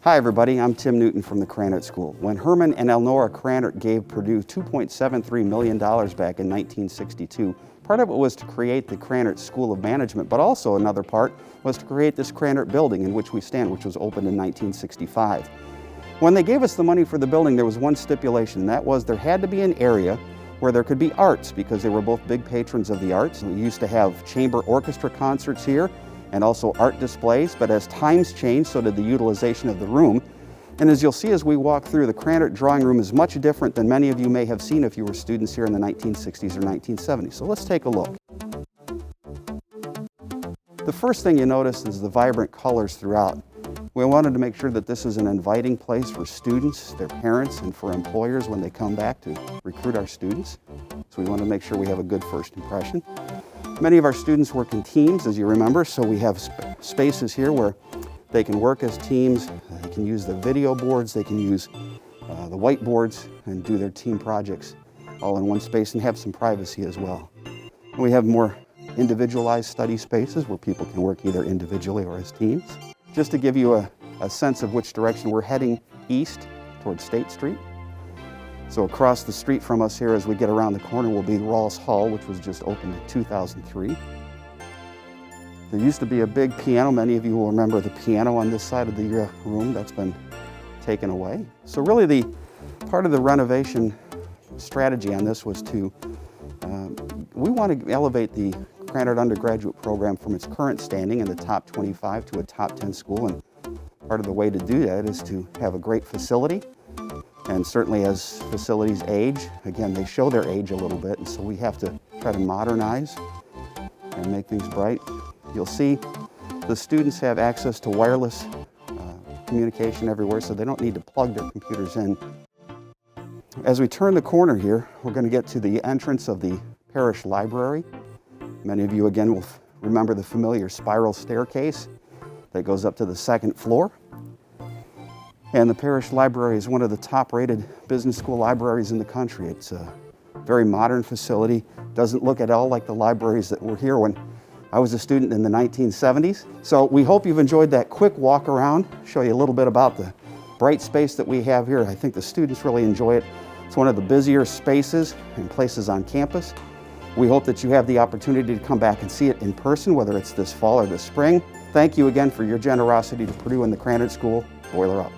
Hi everybody, I'm Tim Newton from the Krannert School. When Herman and Elnora Krannert gave Purdue $2.73 million back in 1962, part of it was to create the Krannert School of Management, but also another part was to create this Krannert building in which we stand, which was opened in 1965. When they gave us the money for the building, there was one stipulation, and that was there had to be an area where there could be arts, because they were both big patrons of the arts. We used to have chamber orchestra concerts here, and also art displays, but as times changed, so did the utilization of the room. And as you'll see as we walk through, the Krannert drawing room is much different than many of you may have seen if you were students here in the 1960s or 1970s. So let's take a look. The first thing you notice is the vibrant colors throughout. We wanted to make sure that this is an inviting place for students, their parents, and for employers when they come back to recruit our students. So we want to make sure we have a good first impression. Many of our students work in teams, as you remember, so we have spaces here where they can work as teams, they can use the video boards, they can use the whiteboards and do their team projects all in one space and have some privacy as well. And we have more individualized study spaces where people can work either individually or as teams. Just to give you a sense of which direction we're heading east towards State Street. So across the street from us here as we get around the corner will be Rawls Hall, which was just opened in 2003. There used to be a big piano. Many of you will remember the piano on this side of the room. That's been taken away. So really the part of the renovation strategy on this was to, we want to elevate the Krannert undergraduate program from its current standing in the top 25 to a top 10 school. And part of the way to do that is to have a great facility. And certainly as facilities age, again, they show their age a little bit, and so we have to try to modernize and make things bright. You'll see the students have access to wireless communication everywhere, so they don't need to plug their computers in. As we turn the corner here, we're going to get to the entrance of the parish library. Many of you, again, will remember the familiar spiral staircase that goes up to the second floor. And the parish library is one of the top-rated business school libraries in the country. It's a very modern facility. Doesn't look at all like the libraries that were here when I was a student in the 1970s. So we hope you've enjoyed that quick walk around, show you a little bit about the bright space that we have here. I think the students really enjoy it. It's one of the busier spaces and places on campus. We hope that you have the opportunity to come back and see it in person, whether it's this fall or this spring. Thank you again for your generosity to Purdue and the Krannert School. Boiler up.